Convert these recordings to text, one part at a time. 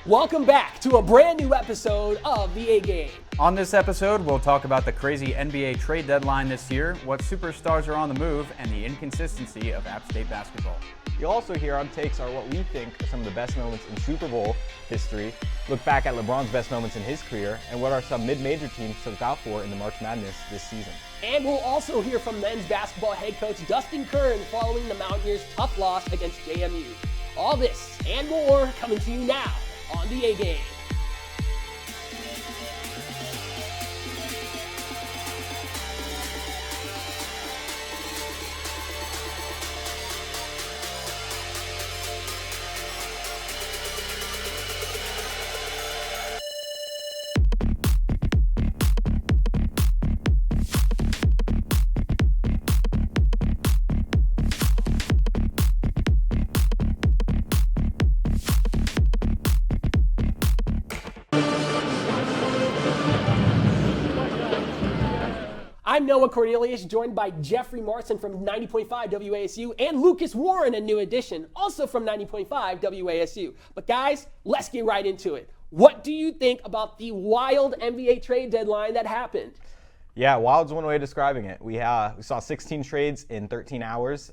Welcome back to a brand new episode of The A-Game. On this episode, we'll talk about the crazy NBA trade deadline this year, what superstars are on the move, and the inconsistency of App State basketball. You'll also hear our takes are what we think are some of the best moments in Super Bowl history, look back at LeBron's best moments in his career, and what are some mid-major teams to look out for in the March Madness this season. And we'll also hear from men's basketball head coach Dustin Kern following the Mountaineers' tough loss against JMU. All this and more coming to you now on The A-Game. I'm Noah Cornelius, joined by Jeffrey Marson from 90.5 WASU and Lucas Warren, a new addition, also from 90.5 WASU. But guys, let's get right into it. What do you think about the wild NBA trade deadline that happened? Yeah, wild's one way of describing it. We saw 16 trades in 13 hours,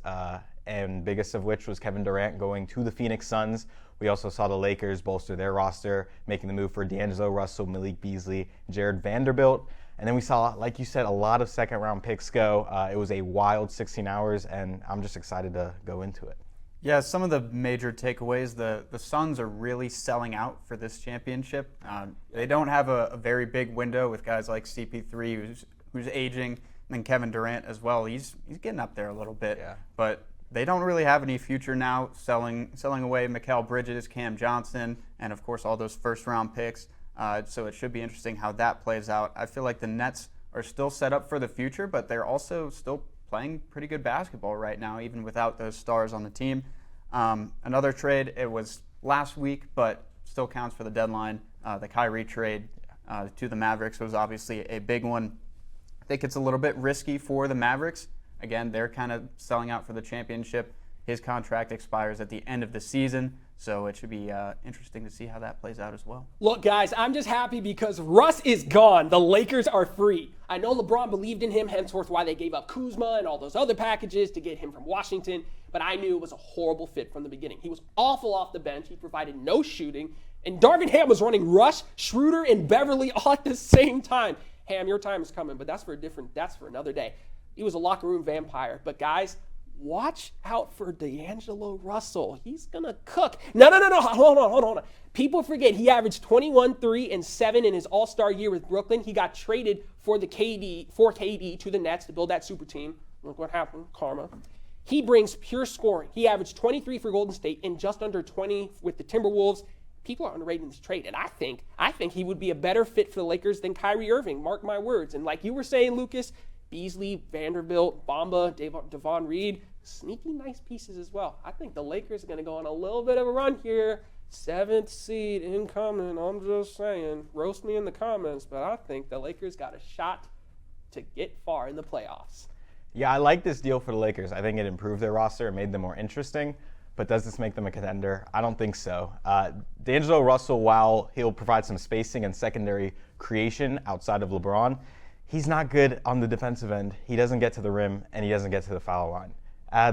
and biggest of which was Kevin Durant going to the Phoenix Suns. We also saw the Lakers bolster their roster, making the move for D'Angelo Russell, Malik Beasley, Jared Vanderbilt. And then we saw, like you said, a lot of second-round picks go. It was a wild 16 hours, and I'm just excited to go into it. Yeah, some of the major takeaways, the Suns are really selling out for this championship. They don't have a very big window with guys like CP3 who's aging, and then Kevin Durant as well. He's getting up there a little bit. Yeah. But they don't really have any future now, selling away Mikal Bridges, Cam Johnson, and, of course, all those first-round picks. So it should be interesting how that plays out. I feel like the Nets are still set up for the future, but they're also still playing pretty good basketball right now, even without those stars on the team. Another trade, it was last week, but still counts for the deadline. The Kyrie trade to the Mavericks was obviously a big one. I think it's a little bit risky for the Mavericks. Again, they're kind of selling out for the championship. His contract expires at the end of the season. So it should be interesting to see how that plays out as well. Look, guys, I'm just happy because Russ is gone. The Lakers are free. I know LeBron believed in him, henceforth why they gave up Kuzma and all those other packages to get him from Washington, but I knew it was a horrible fit from the beginning. He was awful off the bench. He provided no shooting, and Darvin Ham was running Rush, Schroeder, and Beverly all at the same time. Ham, your time is coming, but that's for another day. He was a locker room vampire. But guys, watch out for D'Angelo Russell. He's going to cook. No. Hold on. People forget he averaged 21, 3, and 7 in his All-Star year with Brooklyn. He got traded for KD to the Nets to build that super team. Look what happened, karma. He brings pure scoring. He averaged 23 for Golden State and just under 20 with the Timberwolves. People are underrating this trade, and I think he would be a better fit for the Lakers than Kyrie Irving. Mark my words. And like you were saying, Lucas, Beasley, Vanderbilt, Bamba, Devon Reed, sneaky nice pieces as well. I think the Lakers are going to go on a little bit of a run here. 7th seed incoming. I'm just saying. Roast me in the comments, but I think the Lakers got a shot to get far in the playoffs. Yeah, I like this deal for the Lakers. I think it improved their roster and made them more interesting. But does this make them a contender? I don't think so. D'Angelo Russell, while he'll provide some spacing and secondary creation outside of LeBron, he's not good on the defensive end. He doesn't get to the rim, and he doesn't get to the foul line.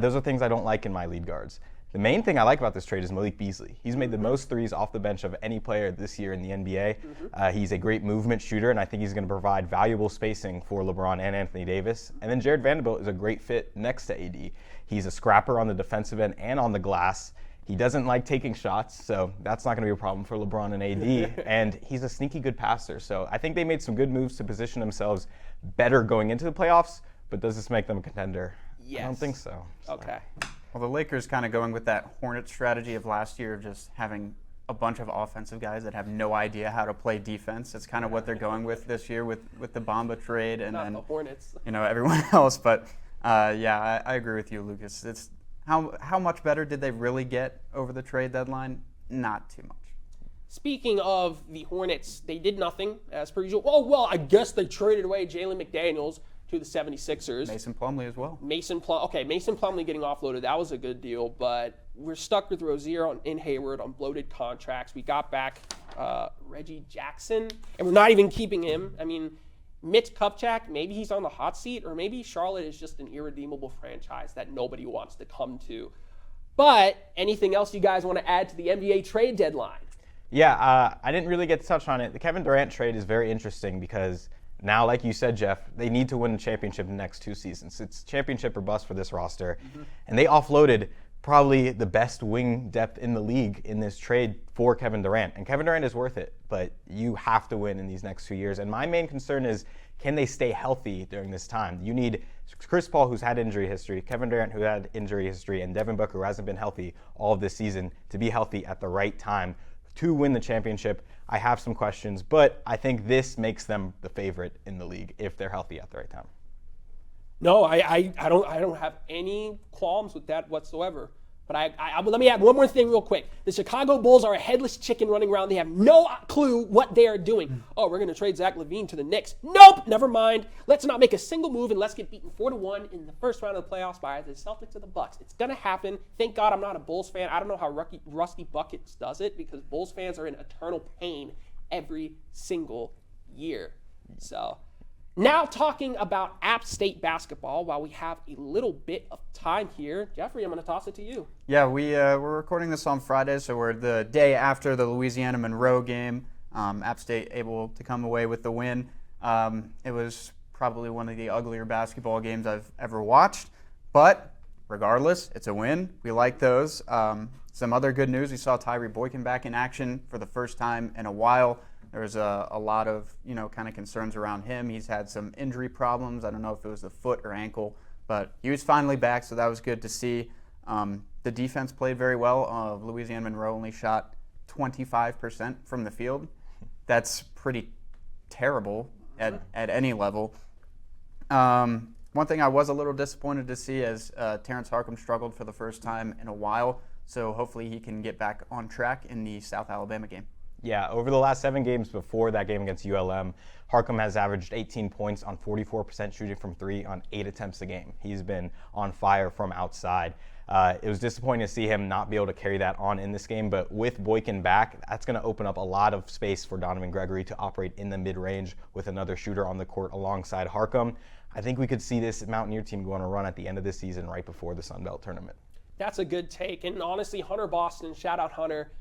Those are things I don't like in my lead guards. The main thing I like about this trade is Malik Beasley. He's made the most threes off the bench of any player this year in the NBA. He's a great movement shooter, and I think he's going to provide valuable spacing for LeBron and Anthony Davis. And then Jared Vanderbilt is a great fit next to AD. He's a scrapper on the defensive end and on the glass. He doesn't like taking shots, so that's not going to be a problem for LeBron and AD. And he's a sneaky good passer. So I think they made some good moves to position themselves better going into the playoffs. But does this make them a contender? Yes. I don't think so. Okay. Well, the Lakers kind of going with that Hornet strategy of last year of just having a bunch of offensive guys that have no idea how to play defense. It's kind of what they're going with this year with the Bamba trade and then the Hornets. Everyone else. But I agree with you, Lucas. It's how much better did they really get over the trade deadline? Not too much. Speaking of the Hornets, they did nothing as per usual. Oh, well, I guess they traded away Jalen McDaniels to the 76ers. Mason Plumlee as well. Mason Plumlee getting offloaded, that was a good deal, but we're stuck with Rozier and Hayward on bloated contracts. We got back Reggie Jackson, and we're not even keeping him. I mean, Mitch Kupchak, maybe he's on the hot seat, or maybe Charlotte is just an irredeemable franchise that nobody wants to come to. But anything else you guys want to add to the NBA trade deadline? Yeah, I didn't really get to touch on it. The Kevin Durant trade is very interesting because now, like you said, Jeff, they need to win a championship in the next 2 seasons. It's championship or bust for this roster. And they offloaded probably the best wing depth in the league in this trade for Kevin Durant. And Kevin Durant is worth it, but you have to win in these next 2 years. And my main concern is, can they stay healthy during this time? You need Chris Paul, who's had injury history, Kevin Durant, who had injury history, and Devin Booker, who hasn't been healthy all of this season, to be healthy at the right time to win the championship. I have some questions, but I think this makes them the favorite in the league if they're healthy at the right time. No, I don't have any qualms with that whatsoever. But let me add one more thing real quick. The Chicago Bulls are a headless chicken running around. They have no clue what they are doing. Oh, we're going to trade Zach LaVine to the Knicks. Nope, never mind. Let's not make a single move and let's get beaten 4-1 in the first round of the playoffs by the Celtics or the Bucks. It's going to happen. Thank God I'm not a Bulls fan. I don't know how Rusty Buckets does it because Bulls fans are in eternal pain every single year. So now talking about App State basketball, while we have a little bit of time here, Jeffrey, I'm going to toss it to you. Yeah, we're recording this on Friday, so we're the day after the Louisiana Monroe game. App State able to come away with the win. It was probably one of the uglier basketball games I've ever watched, but regardless, it's a win. We like those. Some other good news, we saw Tyree Boykin back in action for the first time in a while. There was a lot of, kind of concerns around him. He's had some injury problems. I don't know if it was the foot or ankle, but he was finally back, so that was good to see. The defense played very well. Louisiana Monroe only shot 25% from the field. That's pretty terrible at any level. One thing I was a little disappointed to see is Terrence Harcum struggled for the first time in a while, so hopefully he can get back on track in the South Alabama game. Yeah, over the last 7 games before that game against ULM, Harcum has averaged 18 points on 44% shooting from 3 on 8 attempts a game. He's been on fire from outside. It was disappointing to see him not be able to carry that on in this game, but with Boykin back, that's going to open up a lot of space for Donovan Gregory to operate in the mid-range with another shooter on the court alongside Harcum. I think we could see this Mountaineer team go on a run at the end of the season right before the Sun Belt tournament. That's a good take. And honestly, Hunter Boston, shout out Hunter,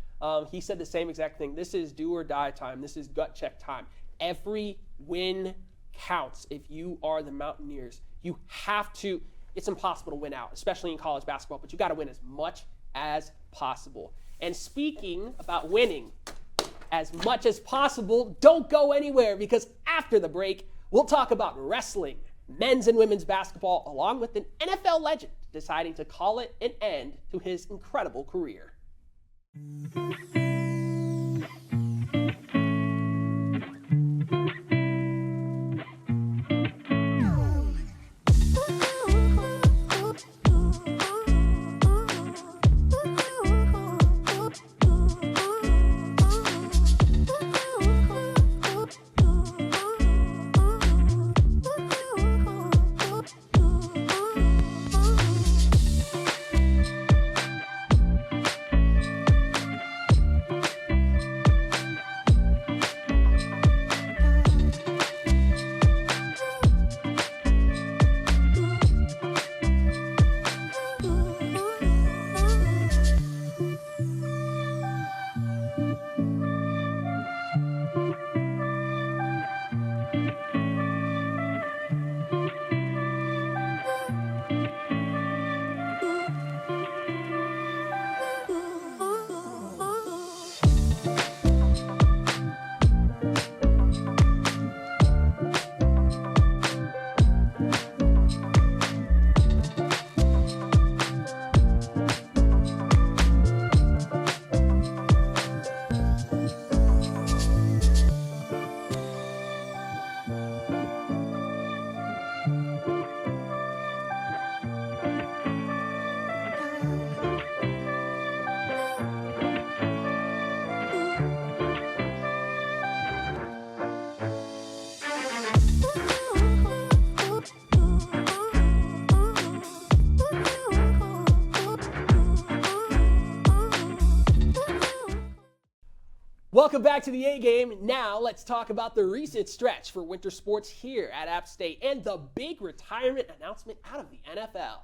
he said the same exact thing. This is do or die time. This is gut check time. Every win counts if you are the Mountaineers. You have to. It's impossible to win out, especially in college basketball, but you got to win as much as possible. And speaking about winning as much as possible, don't go anywhere because after the break, we'll talk about wrestling, men's and women's basketball, along with an NFL legend deciding to call it an end to his incredible career. Welcome back to the A-Game. Now let's talk about the recent stretch for winter sports here at App State and the big retirement announcement out of the NFL.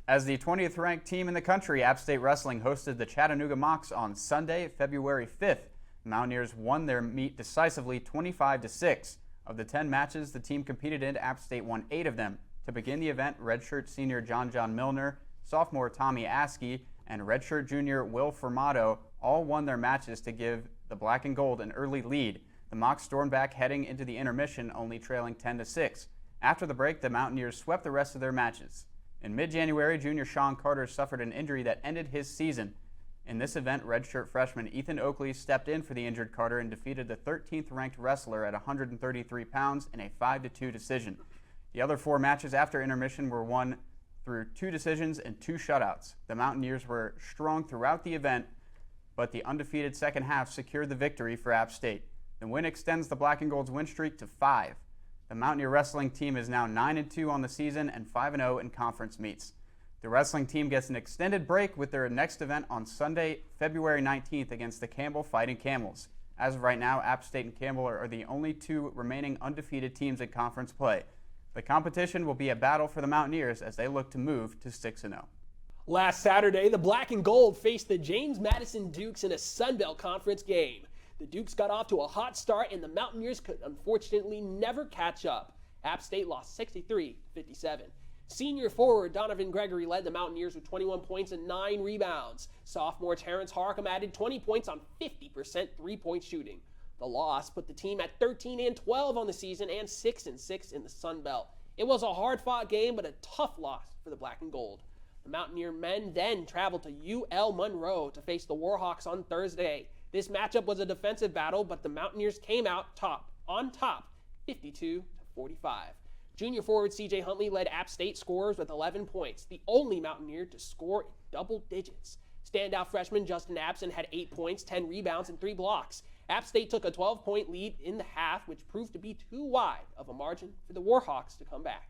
As the 20th ranked team in the country, App State Wrestling hosted the Chattanooga Mocs on Sunday, February 5th. The Mountaineers won their meet decisively 25-6. Of the 10 matches the team competed in, App State won 8 of them. To begin the event, redshirt senior John Milner, sophomore Tommy Askey, and redshirt junior Will Formato all won their matches to give the Black and Gold an early lead. The Mocs stormed back heading into the intermission, only trailing 10-6. After the break, the Mountaineers swept the rest of their matches. In mid-January, junior Sean Carter suffered an injury that ended his season. In this event, redshirt freshman Ethan Oakley stepped in for the injured Carter and defeated the 13th ranked wrestler at 133 pounds in a 5-2 decision. The other 4 matches after intermission were won through 2 decisions and 2 shutouts. The Mountaineers were strong throughout the event, but the undefeated second half secured the victory for App State. The win extends the Black and Gold's win streak to 5. The Mountaineer wrestling team is now 9-2 on the season and 5-0 in conference meets. The wrestling team gets an extended break with their next event on Sunday, February 19th against the Campbell Fighting Camels. As of right now, App State and Campbell are the only 2 remaining undefeated teams in conference play. The competition will be a battle for the Mountaineers as they look to move to 6-0. Last Saturday, the Black and Gold faced the James Madison Dukes in a Sun Belt Conference game. The Dukes got off to a hot start, and the Mountaineers could unfortunately never catch up. App State lost 63-57. Senior forward Donovan Gregory led the Mountaineers with 21 points and 9 rebounds. Sophomore Terrence Harcum added 20 points on 50% three-point shooting. The loss put the team at 13-12 on the season and 6-6 in the Sun Belt. It was a hard-fought game, but a tough loss for the Black and Gold. The Mountaineer men then traveled to UL Monroe to face the Warhawks on Thursday. This matchup was a defensive battle, but the Mountaineers came out on top, 52-45. Junior forward C.J. Huntley led App State scorers with 11 points, the only Mountaineer to score in double digits. Standout freshman Justin Abson had 8 points, 10 rebounds, and 3 blocks. App State took a 12-point lead in the half, which proved to be too wide of a margin for the Warhawks to come back.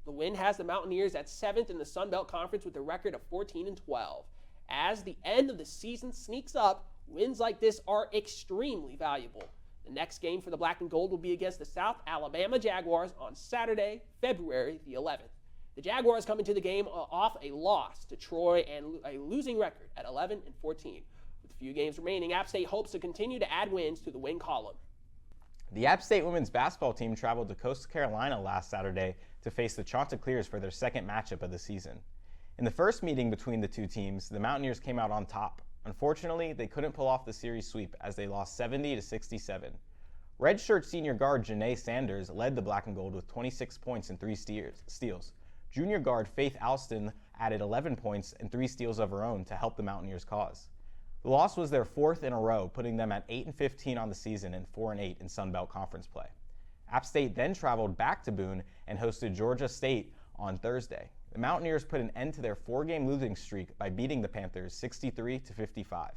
The win has the Mountaineers at 7th in the Sun Belt Conference with a record of 14-12. As the end of the season sneaks up, wins like this are extremely valuable. The next game for the Black and Gold will be against the South Alabama Jaguars on Saturday, February the 11th. The Jaguars come into the game off a loss to Troy and a losing record at 11-14. With a few games remaining, App State hopes to continue to add wins to the win column. The App State women's basketball team traveled to Coastal Carolina last Saturday to face the Chanticleers for their second matchup of the season. In the first meeting between the two teams, the Mountaineers came out on top. Unfortunately, they couldn't pull off the series sweep as they lost 70-67. Redshirt senior guard Janae Sanders led the Black and Gold with 26 points and 3 steals. Junior guard Faith Alston added 11 points and 3 steals of her own to help the Mountaineers' cause. The loss was their 4th in a row, putting them at 8-15 on the season and 4-8 in Sun Belt Conference play. App State then traveled back to Boone and hosted Georgia State on Thursday. The Mountaineers put an end to their 4-game losing streak by beating the Panthers 63-55.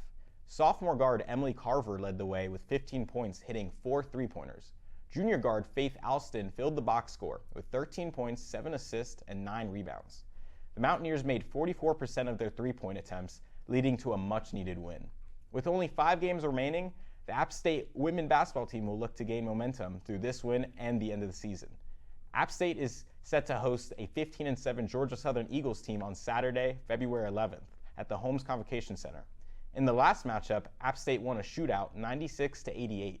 Sophomore guard Emily Carver led the way with 15 points, hitting 4 3-pointers. Junior guard Faith Alston filled the box score with 13 points, 7 assists, and 9 rebounds. The Mountaineers made 44% of their 3-point attempts, leading to a much-needed win. With only 5 games remaining, the App State women basketball team will look to gain momentum through this win and the end of the season. App State is set to host a 15-7 Georgia Southern Eagles team on Saturday, February 11th at the Holmes Convocation Center. In the last matchup, App State won a shootout 96-88.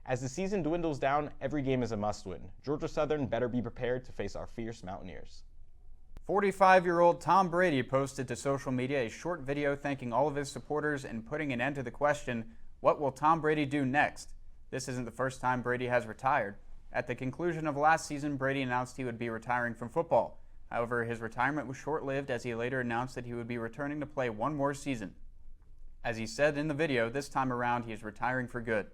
As the season dwindles down, every game is a must-win. Georgia Southern better be prepared to face our fierce Mountaineers. 45-year-old Tom Brady posted to social media a short video thanking all of his supporters and putting an end to the question, what will Tom Brady do next? This isn't the first time Brady has retired. At the conclusion of last season, Brady announced he would be retiring from football. However, his retirement was short-lived as he later announced that he would be returning to play one more season. As he said in the video, this time around he is retiring for good.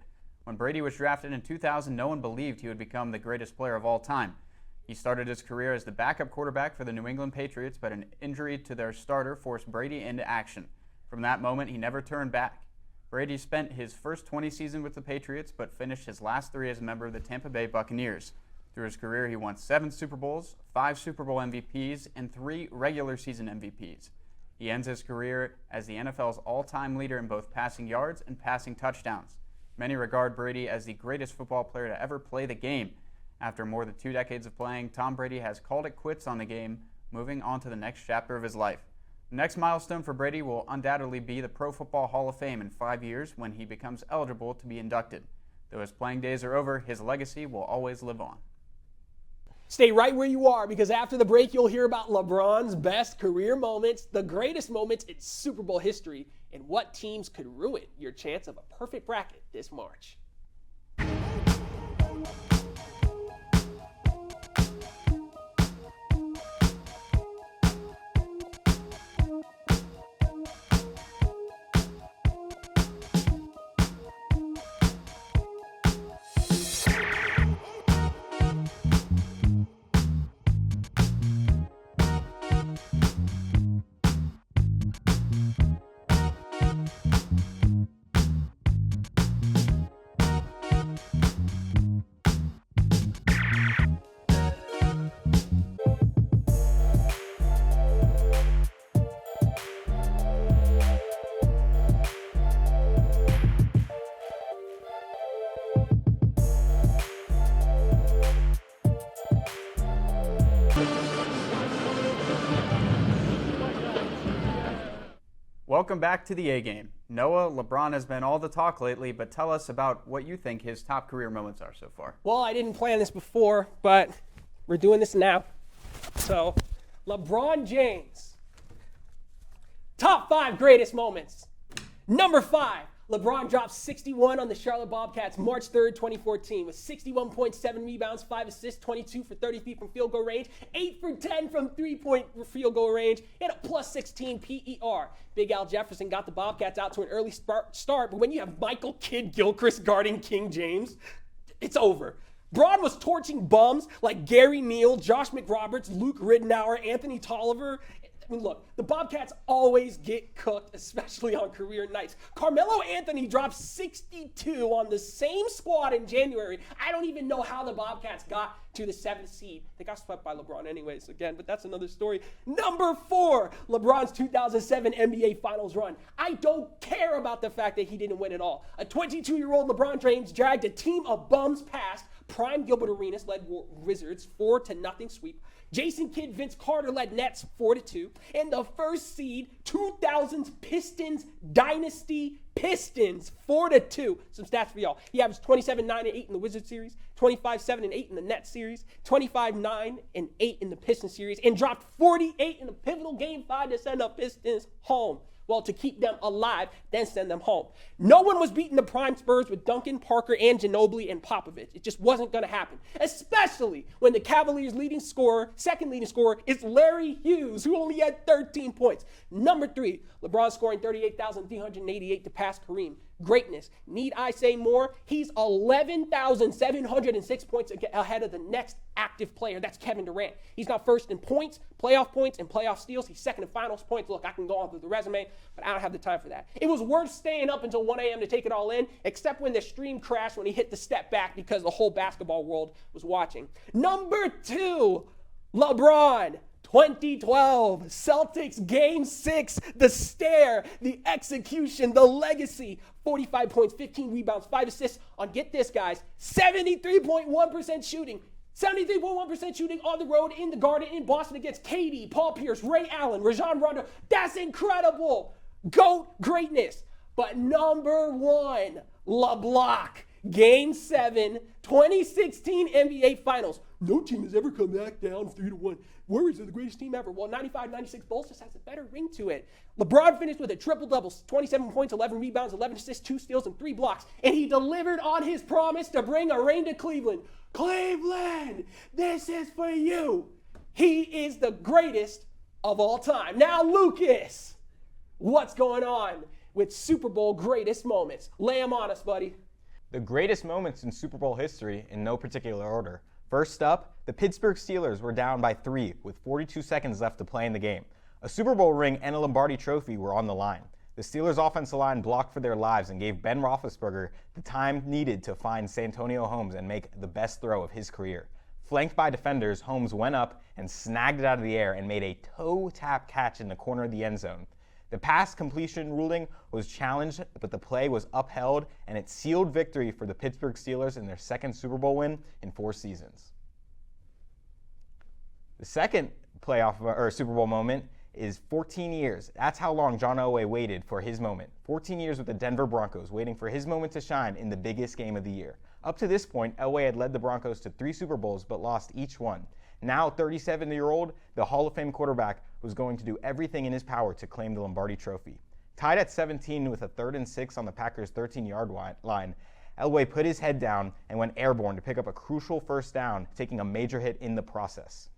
When Brady was drafted in 2000, no one believed he would become the greatest player of all time. He started his career as the backup quarterback for the New England Patriots, but an injury to their starter forced Brady into action. From that moment, he never turned back. Brady spent his first 20 seasons with the Patriots, but finished his last 3 as a member of the Tampa Bay Buccaneers. Through his career, he won 7 Super Bowls, 5 Super Bowl MVPs, and 3 regular season MVPs. He ends his career as the NFL's all-time leader in both passing yards and passing touchdowns. Many regard Brady as the greatest football player to ever play the game. After more than 2 decades of playing, Tom Brady has called it quits on the game, moving on to the next chapter of his life. The next milestone for Brady will undoubtedly be the Pro Football Hall of Fame in 5 years when he becomes eligible to be inducted. Though his playing days are over, his legacy will always live on. Stay right where you are, because after the break, you'll hear about LeBron's best career moments, the greatest moments in Super Bowl history, and what teams could ruin your chance of a perfect bracket this March. Welcome back to the A-Game. Noah, LeBron has been all the talk lately, but tell us about what you think his top career moments are so far. Well, I didn't plan this before, but we're doing this now. So, LeBron James, top 5 greatest moments. Number 5, LeBron dropped 61 on the Charlotte Bobcats March 3rd, 2014 with 61.7 rebounds, 5 assists, 22 for 30 feet from field goal range, 8 for 10 from three-point field goal range, and a plus 16 PER. Big Al Jefferson got the Bobcats out to an early start, but when you have Michael Kidd-Gilchrist guarding King James, it's over. Braun was torching bums like Gary Neal, Josh McRoberts, Luke Ridenour, Anthony Tolliver. I mean, look, the Bobcats always get cooked, especially on career nights. Carmelo Anthony dropped 62 on the same squad in January. I don't even know how the Bobcats got to the 7th seed. They got swept by LeBron anyways, again, but that's another story. Number 4, LeBron's 2007 NBA Finals run. I don't care about the fact that he didn't win it all. A 22-year-old LeBron James dragged a team of bums past prime Gilbert Arenas led Wizards 4-0 sweep. Jason Kidd, Vince Carter led Nets 4-2. And the first seed, 2000s Pistons Dynasty Pistons 4-2. Some stats for y'all. He averaged 27-9-8 in the Wizards series, 25-7-8 in the Nets series, 25-9-8 in the Pistons series, and dropped 48 in the pivotal Game 5 to send the Pistons home. Well, to keep them alive, then send them home. No one was beating the prime Spurs with Duncan, Parker, and Ginobili and Popovich. It just wasn't going to happen, especially when the Cavaliers' second leading scorer, is Larry Hughes, who only had 13 points. Number 3, LeBron scoring 38,388 to pass Kareem. Greatness. Need I say more? He's 11,706 points ahead of the next active player. That's Kevin Durant. He's not first in points, and playoff steals. He's second in finals points. Look, I can go on through the resume, but I don't have the time for that. It was worth staying up until 1 a.m. to take it all in, except when the stream crashed when he hit the step back because the whole basketball world was watching. Number 2, LeBron. 2012, Celtics Game 6, the stare, the execution, the legacy. 45 points, 15 rebounds, 5 assists on, get this, guys, 73.1% shooting. 73.1% shooting on the road in the Garden in Boston against KD, Paul Pierce, Ray Allen, Rajon Rondo. That's incredible. GOAT greatness. But number 1, LeBlock. Game 7, 2016 NBA Finals. No team has ever come back down 3-1. Warriors are the greatest team ever. Well, 95-96 Bulls just has a better ring to it. LeBron finished with a triple-double, 27 points, 11 rebounds, 11 assists, 2 steals, and 3 blocks. And he delivered on his promise to bring a ring to Cleveland. Cleveland, this is for you. He is the greatest of all time. Now, Lucas, what's going on with Super Bowl greatest moments? Lay them on us, buddy. The greatest moments in Super Bowl history in no particular order. First up, the Pittsburgh Steelers were down by 3 with 42 seconds left to play in the game. A Super Bowl ring and a Lombardi trophy were on the line. The Steelers' offensive line blocked for their lives and gave Ben Roethlisberger the time needed to find Santonio Holmes and make the best throw of his career. Flanked by defenders, Holmes went up and snagged it out of the air and made a toe tap catch in the corner of the end zone. The pass completion ruling was challenged, but the play was upheld, and it sealed victory for the Pittsburgh Steelers in their second Super Bowl win in 4 seasons. The second Super Bowl moment is 14 years. That's how long John Elway waited for his moment. 14 years with the Denver Broncos, waiting for his moment to shine in the biggest game of the year. Up to this point, Elway had led the Broncos to 3 Super Bowls, but lost each one. Now, 37-year-old, the Hall of Fame quarterback was going to do everything in his power to claim the Lombardi Trophy. Tied at 17 with a 3rd and 6 on the Packers' 13-yard line, Elway put his head down and went airborne to pick up a crucial first down, taking a major hit in the process.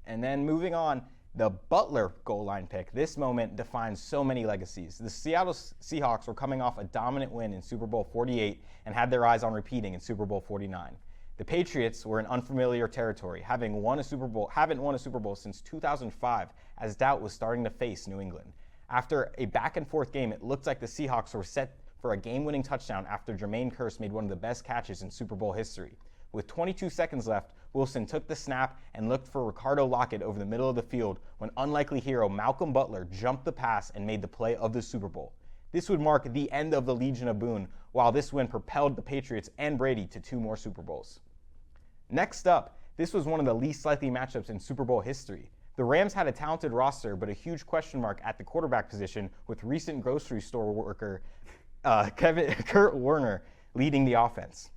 And then moving on, the Butler goal line pick. This moment defines so many legacies. The Seattle Seahawks were coming off a dominant win in Super Bowl 48 and had their eyes on repeating in Super Bowl 49. The Patriots were in unfamiliar territory, haven't won a Super Bowl since 2005, as doubt was starting to face New England. After a back-and-forth game, it looked like the Seahawks were set for a game-winning touchdown after Jermaine Kearse made one of the best catches in Super Bowl history. With 22 seconds left, Wilson took the snap and looked for Ricardo Lockett over the middle of the field when unlikely hero Malcolm Butler jumped the pass and made the play of the Super Bowl. This would mark the end of the Legion of Boone, while this win propelled the Patriots and Brady to 2 more Super Bowls. Next up, this was one of the least likely matchups in Super Bowl history. The Rams had a talented roster, but a huge question mark at the quarterback position, with recent grocery store worker Kurt Warner leading the offense.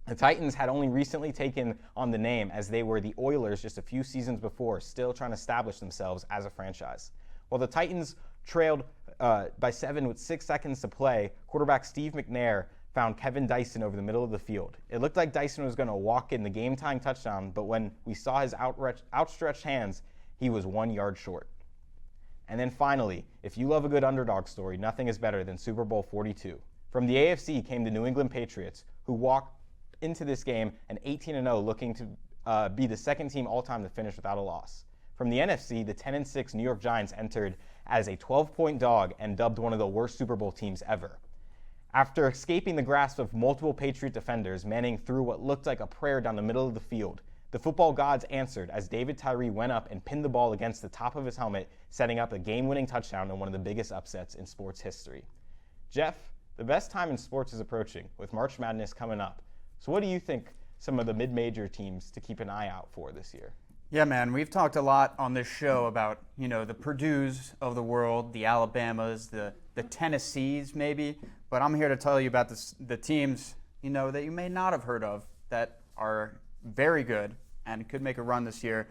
The Titans had only recently taken on the name, as they were the Oilers just a few seasons before, still trying to establish themselves as a franchise. While the Titans trailed by 7 with 6 seconds to play, quarterback Steve McNair found Kevin Dyson over the middle of the field. It looked like Dyson was going to walk in the game-tying touchdown, but when we saw his outstretched hands, he was 1 yard short. And then finally, if you love a good underdog story, nothing is better than Super Bowl 42. From the AFC came the New England Patriots, who walked into this game an 18-0, looking to be the second team all-time to finish without a loss. From the NFC, the 10-6 New York Giants entered as a 12-point dog and dubbed one of the worst Super Bowl teams ever. After escaping the grasp of multiple Patriot defenders, Manning threw what looked like a prayer down the middle of the field. The football gods answered as David Tyree went up and pinned the ball against the top of his helmet, setting up a game-winning touchdown in one of the biggest upsets in sports history. Jeff, the best time in sports is approaching, with March Madness coming up. So what do you think some of the mid-major teams to keep an eye out for this year? Yeah, man, we've talked a lot on this show about, the Purdues of the world, the Alabamas, the Tennessees maybe, but I'm here to tell you about the teams, that you may not have heard of that are very good and could make a run this year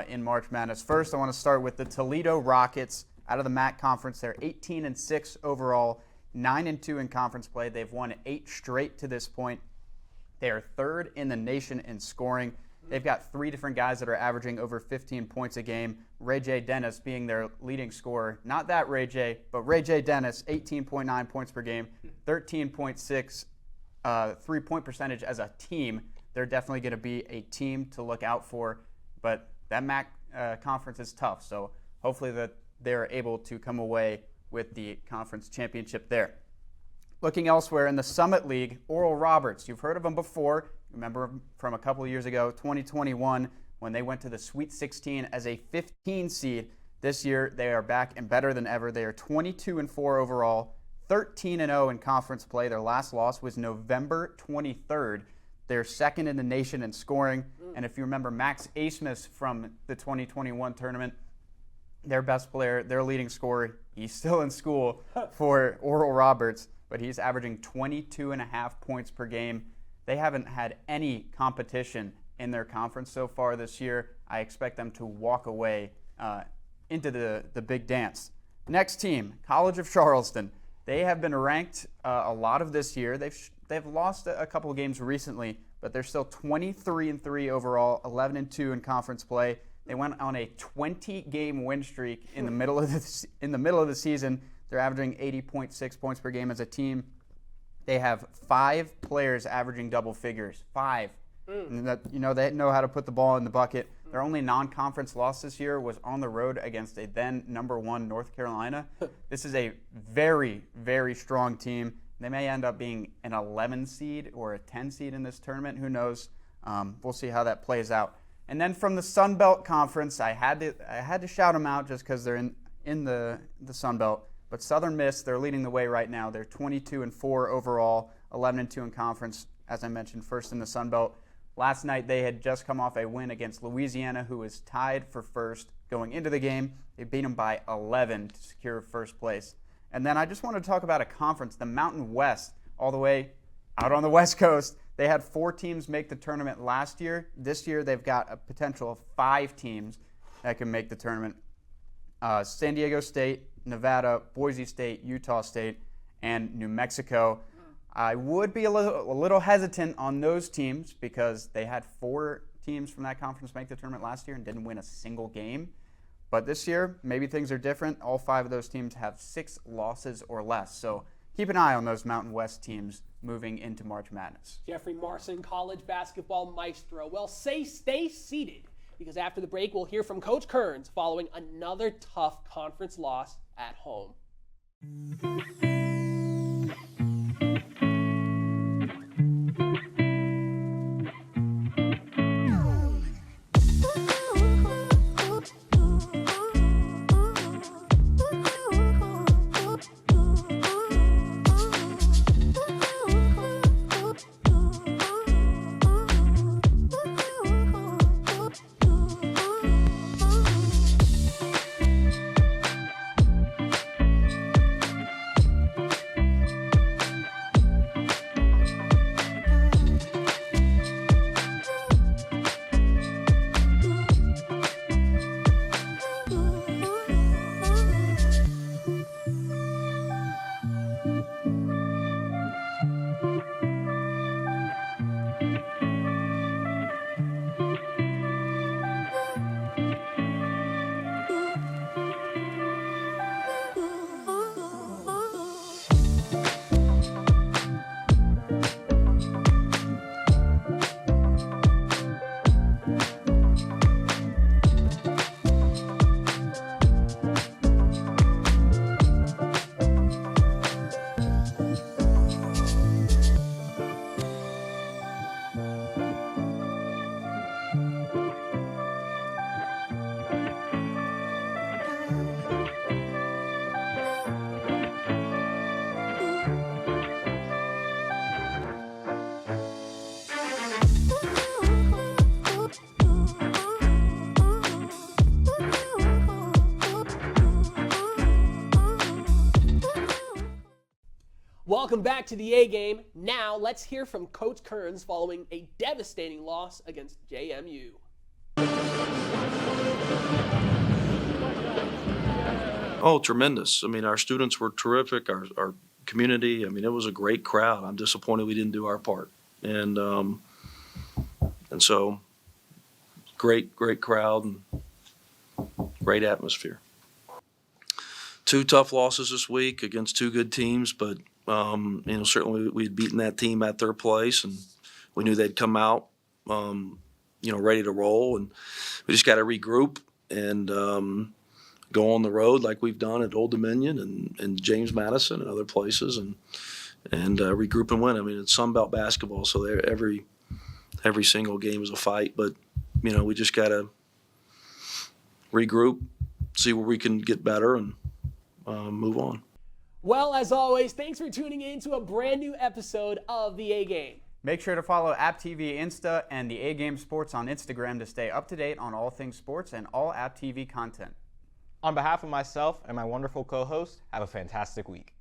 in March Madness. First, I want to start with the Toledo Rockets out of the MAC Conference. They're 18-6 overall, 9-2 in conference play. They've won 8 straight to this point. They are 3rd in the nation in scoring. They've got 3 different guys that are averaging over 15 points a game. Ray J. Dennis being their leading scorer. Not that Ray J, but Ray J. Dennis, 18.9 points per game, 13.6 three-point percentage as a team. They're definitely going to be a team to look out for. But that MAC conference is tough, so hopefully that they're able to come away with the conference championship there. Looking elsewhere in the Summit League, Oral Roberts. You've heard of them before. Remember from a couple of years ago, 2021, when they went to the Sweet 16 as a 15 seed. This year, they are back and better than ever. They are 22-4 overall, 13-0 in conference play. Their last loss was November 23rd. They're 2nd in the nation in scoring. And if you remember Max Asmus from the 2021 tournament, their best player, their leading scorer, he's still in school for Oral Roberts, but he's averaging 22.5 points per game. They haven't had any competition in their conference so far this year. I expect them to walk away into the big dance. Next team, College of Charleston. They have been ranked a lot of this year. They've lost a couple of games recently, but they're still 23-3 overall, 11-2 in conference play. They went on a 20-game win streak in the middle of the season. They're averaging 80.6 points per game as a team. They have 5 players averaging double figures. 5. And that, they know how to put the ball in the bucket. Their only non-conference loss this year was on the road against a then number 1 North Carolina. This is a very, very strong team. They may end up being an 11 seed or a 10 seed in this tournament. Who knows? We'll see how that plays out. And then from the Sun Belt Conference, I had to shout them out just because they're in the Sun Belt. But Southern Miss, they're leading the way right now. They're 22-4 overall, 11-2 in conference. As I mentioned, first in the Sun Belt. Last night they had just come off a win against Louisiana, who was tied for first going into the game. They beat them by 11 to secure first place. And then I just want to talk about a conference, the Mountain West, all the way out on the West Coast. They had 4 teams make the tournament last year. This year they've got a potential of 5 teams that can make the tournament. San Diego State, Nevada, Boise State, Utah State, and New Mexico. I would be a little hesitant on those teams because they had 4 teams from that conference make the tournament last year and didn't win a single game. But this year, maybe things are different. All 5 of those teams have 6 losses or less. So keep an eye on those Mountain West teams moving into March Madness. Jeffrey Marson, college basketball maestro. Well, stay seated, because after the break, we'll hear from Coach Kearns following another tough conference loss at home. Welcome back to the A Game. Now let's hear from Coach Kearns following a devastating loss against JMU. Oh, tremendous. I mean, our students were terrific, our community. I mean, it was a great crowd. I'm disappointed we didn't do our part. And so great crowd and great atmosphere. 2 tough losses this week against 2 good teams, but certainly we had beaten that team at their place, and we knew they'd come out, ready to roll, and we just got to regroup and go on the road like we've done at Old Dominion and James Madison and other places, and regroup and win. I mean, it's Sun Belt basketball, so every single game is a fight, but we just got to regroup, see where we can get better, and move on. Well, as always, thanks for tuning in to a brand new episode of The A Game. Make sure to follow AppTV Insta and the A Game Sports on Instagram to stay up to date on all things sports and all AppTV content. On behalf of myself and my wonderful co-host, have a fantastic week.